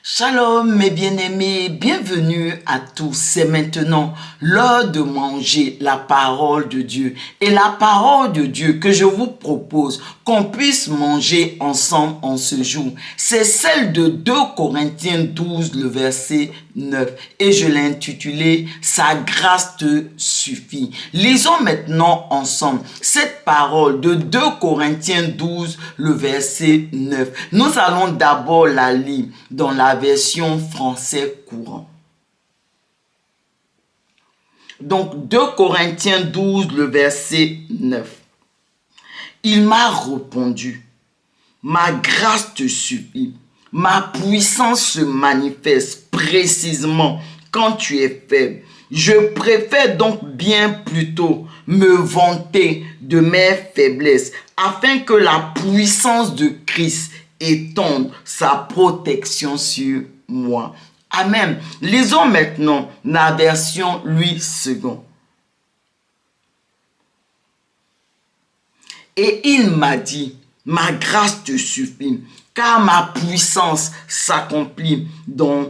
Shalom mes bien-aimés, bienvenue à tous. C'est maintenant l'heure de manger la parole de Dieu. Et la parole de Dieu que je vous propose qu'on puisse manger ensemble en ce jour, c'est celle de 2 Corinthiens 12, le verset 9. Et je l'ai intitulé « Sa grâce te suffit ». Lisons maintenant ensemble cette parole de 2 Corinthiens 12, le verset 9. Nous allons d'abord la lire dans la version français courant. Donc 2 Corinthiens 12, le verset 9. Il m'a répondu, ma grâce te suffit, ma puissance se manifeste précisément quand tu es faible. Je préfère donc bien plutôt me vanter de mes faiblesses afin que la puissance de Christ étende sa protection sur moi. Amen. Lisons maintenant la version Louis II. Et il m'a dit, ma grâce te suffit, car ma puissance s'accomplit dans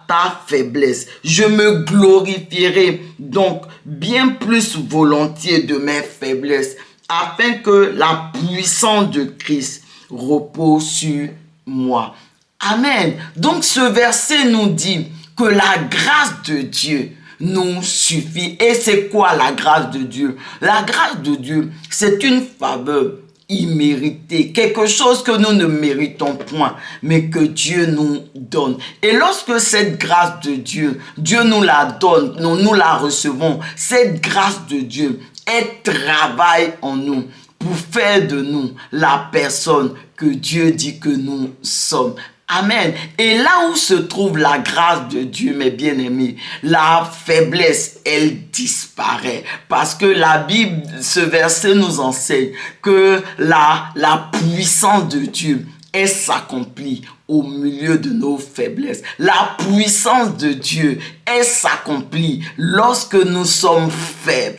ta faiblesse. Je me glorifierai donc bien plus volontiers de mes faiblesses, afin que la puissance de Christ repose sur moi. Amen. Donc ce verset nous dit que la grâce de Dieu nous suffit. Et c'est quoi la grâce de Dieu? La grâce de Dieu, c'est une faveur imméritée, quelque chose que nous ne méritons point, mais que Dieu nous donne. Et lorsque cette grâce de Dieu, Dieu nous la donne, nous la recevons, cette grâce de Dieu, elle travaille en nous pour faire de nous la personne que Dieu dit que nous sommes. Amen. Et là où se trouve la grâce de Dieu, mes bien-aimés, la faiblesse, elle disparaît. Parce que la Bible, ce verset nous enseigne que la puissance de Dieu, elle s'accomplit au milieu de nos faiblesses. La puissance de Dieu, elle s'accomplit lorsque nous sommes faibles.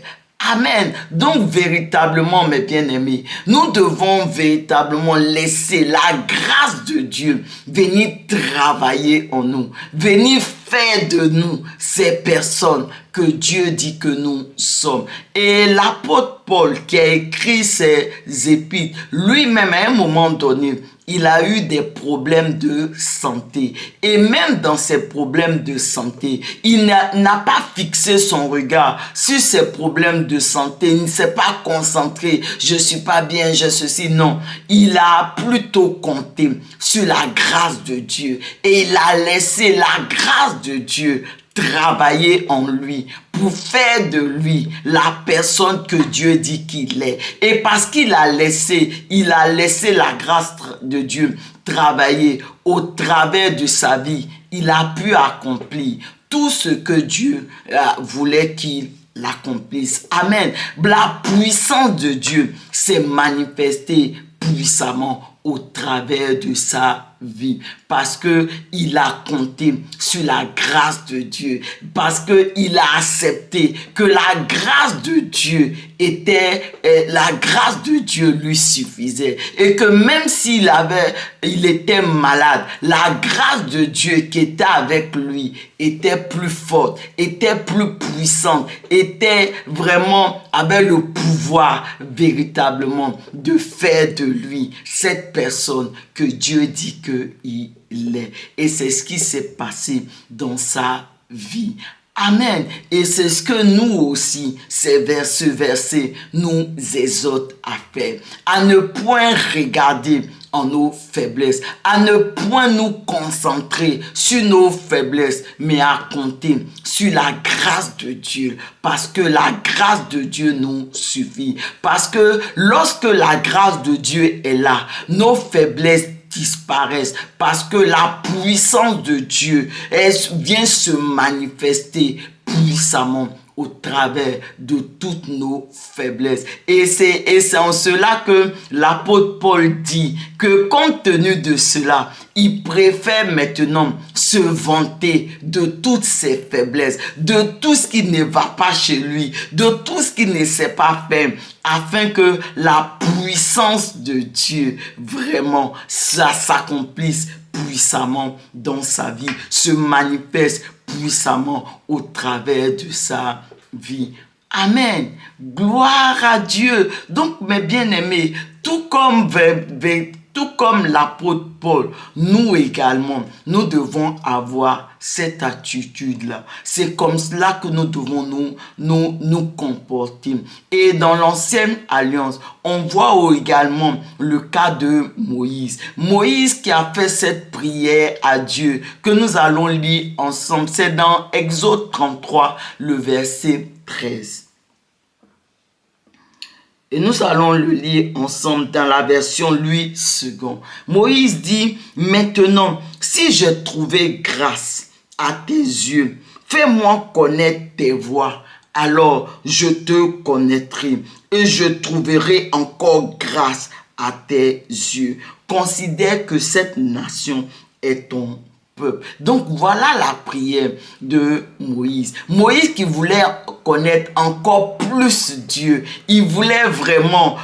Amen. Donc véritablement, mes bien-aimés, nous devons véritablement laisser la grâce de Dieu venir travailler en nous, venir faire de nous ces personnes que Dieu dit que nous sommes. Et l'apôtre Paul qui a écrit ces épîtres, lui-même à un moment donné, il a eu des problèmes de santé. Et même dans ces problèmes de santé, il n'a pas fixé son regard sur ces problèmes de santé. Il ne s'est pas concentré. Je suis pas bien, je ceci. Non. Il a plutôt compté sur la grâce de Dieu. Et il a laissé la grâce de Dieu travailler en lui pour faire de lui la personne que Dieu dit qu'il est. Et parce qu'il a laissé la grâce de Dieu travailler au travers de sa vie, il a pu accomplir tout ce que Dieu voulait qu'il l'accomplisse. Amen. La puissance de Dieu s'est manifestée puissamment au travers de sa vie, parce que il a compté sur la grâce de Dieu, parce que il a accepté que la grâce de Dieu la grâce de Dieu lui suffisait, et que même il était malade, la grâce de Dieu qui était avec lui était plus forte, était plus puissante, avait le pouvoir véritablement de faire de lui cette personne que Dieu dit qu'il est. Et c'est ce qui s'est passé dans sa vie. Amen. Et c'est ce que nous aussi, ce verset nous exhorte à faire. À ne point regarder en nos faiblesses, à ne point nous concentrer sur nos faiblesses, mais à compter sur la grâce de Dieu, parce que la grâce de Dieu nous suffit. Parce que lorsque la grâce de Dieu est là, nos faiblesses disparaissent, parce que la puissance de Dieu, elle vient se manifester puissamment au travers de toutes nos faiblesses. Et c'est en cela que l'apôtre Paul dit que compte tenu de cela, il préfère maintenant se vanter de toutes ses faiblesses, de tout ce qui ne va pas chez lui, de tout ce qu'il ne sait pas faire, afin que la puissance de Dieu, vraiment, ça s'accomplisse puissamment dans sa vie, se manifeste puissamment au travers de sa vie. Amen. Gloire à Dieu. Donc, mes bien-aimés, tout comme l'apôtre Paul, nous également, nous devons avoir cette attitude-là. C'est comme cela que nous devons nous comporter. Et dans l'ancienne alliance, on voit également le cas de Moïse. Moïse qui a fait cette prière à Dieu que nous allons lire ensemble. C'est dans Exode 33, le verset 13. Et nous allons le lire ensemble dans la version Louis II. Moïse dit, maintenant, si j'ai trouvé grâce à tes yeux, fais-moi connaître tes voies, alors je te connaîtrai et je trouverai encore grâce à tes yeux. Considère que cette nation est ton peuple. Donc voilà la prière de Moïse. Moïse qui voulait connaître encore plus Dieu. Il voulait vraiment,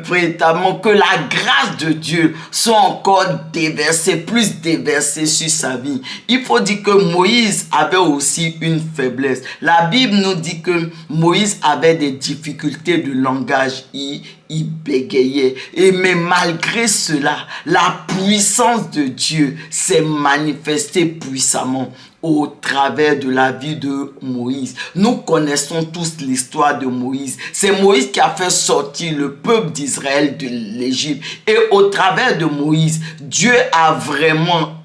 véritablement que la grâce de Dieu soit encore déversée, plus déversée sur sa vie. Il faut dire que Moïse avait aussi une faiblesse. La Bible nous dit que Moïse avait des difficultés de langage. Il bégayait. Mais malgré cela, la puissance de Dieu s'est manifestée puissamment au travers de la vie de Moïse. Nous connaissons tous l'histoire de Moïse. C'est Moïse qui a fait sortir le peuple d'Israël de l'Égypte. Et au travers de Moïse, Dieu a vraiment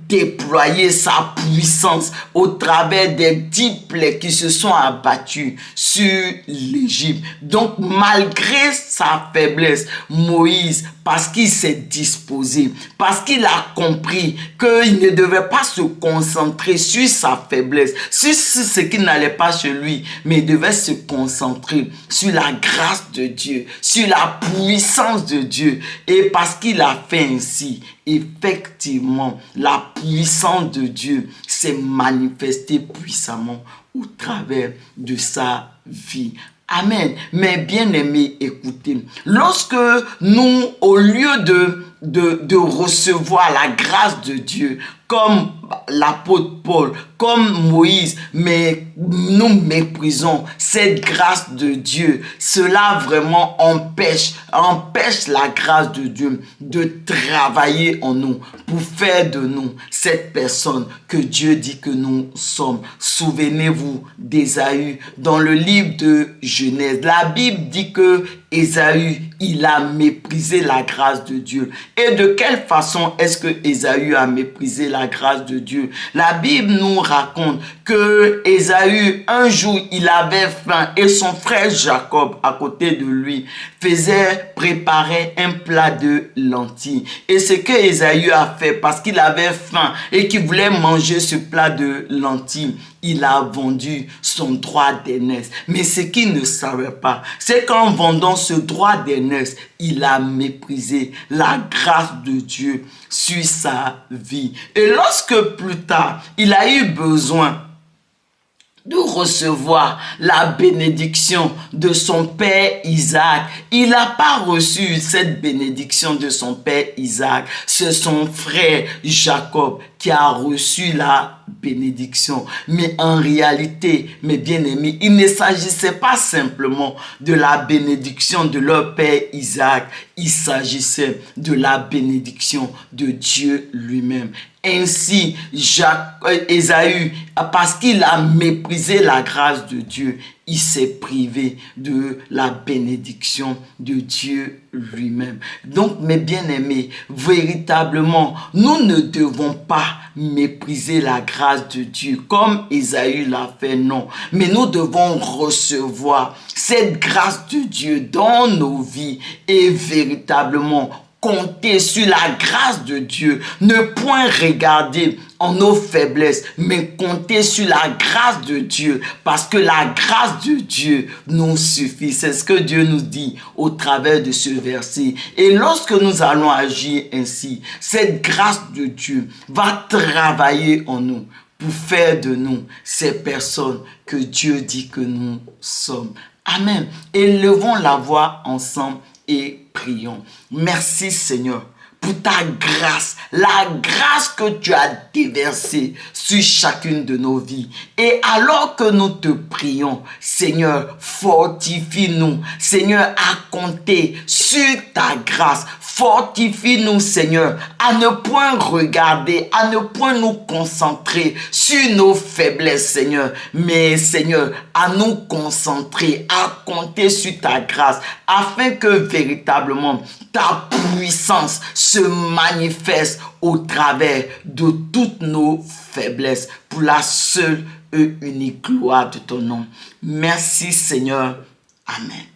déployé sa puissance au travers des 10 plaies qui se sont abattues sur l'Égypte. Donc, malgré sa faiblesse, Moïse, parce qu'il s'est disposé, parce qu'il a compris qu'il ne devait pas se concentrer sur sa faiblesse, sur ce qui n'allait pas chez lui, mais il devait se concentrer sur la grâce de Dieu, sur la puissance de Dieu. Et parce qu'il a fait ainsi, effectivement, la puissance de Dieu s'est manifestée puissamment au travers de sa vie. Amen. Mais bien aimés, écoutez, lorsque nous, au lieu de recevoir la grâce de Dieu, comme l'apôtre Paul, comme Moïse, mais nous méprisons cette grâce de Dieu, cela vraiment empêche la grâce de Dieu de travailler en nous pour faire de nous cette personne que Dieu dit que nous sommes. Souvenez-vous d'Ésaü dans le livre de Genèse. La Bible dit que Ésaü, il a méprisé la grâce de Dieu. Et de quelle façon est-ce que Ésaü a méprisé la grâce de Dieu? La Bible nous raconte que Ésaü, un jour, il avait faim et son frère Jacob, à côté de lui, préparait un plat de lentilles. Et ce que Ésaü a fait, parce qu'il avait faim et qu'il voulait manger ce plat de lentilles, il a vendu son droit d'aînesse. Mais ce qu'il ne savait pas, c'est qu'en vendant ce droit d'aînesse, il a méprisé la grâce de Dieu sur sa vie. Et lorsque plus tard, il a eu besoin de recevoir la bénédiction de son père Isaac, il n'a pas reçu cette bénédiction de son père Isaac. C'est son frère Jacob qui a reçu la bénédiction. Mais en réalité, mes bien-aimés, il ne s'agissait pas simplement de la bénédiction de leur père Isaac. Il s'agissait de la bénédiction de Dieu lui-même. Ainsi, Ésaü, parce qu'il a méprisé la grâce de Dieu, il s'est privé de la bénédiction de Dieu lui-même. Donc, mes bien-aimés, véritablement, nous ne devons pas mépriser la grâce de Dieu comme Ésaü l'a fait, non. Mais nous devons recevoir cette grâce de Dieu dans nos vies et véritablement compter sur la grâce de Dieu. Ne point regarder en nos faiblesses, mais compter sur la grâce de Dieu, parce que la grâce de Dieu nous suffit. C'est ce que Dieu nous dit au travers de ce verset. Et lorsque nous allons agir ainsi, cette grâce de Dieu va travailler en nous pour faire de nous ces personnes que Dieu dit que nous sommes. Amen. Élevons la voix ensemble et prions. Merci Seigneur pour ta grâce, la grâce que tu as déversée sur chacune de nos vies. Et alors que nous te prions, Seigneur, fortifie-nous, Seigneur, à compter sur ta grâce. Fortifie-nous, Seigneur, à ne point regarder, à ne point nous concentrer sur nos faiblesses, Seigneur, mais, Seigneur, à nous concentrer, à compter sur ta grâce, afin que véritablement ta puissance se manifeste au travers de toutes nos faiblesses, pour la seule et unique gloire de ton nom. Merci, Seigneur. Amen.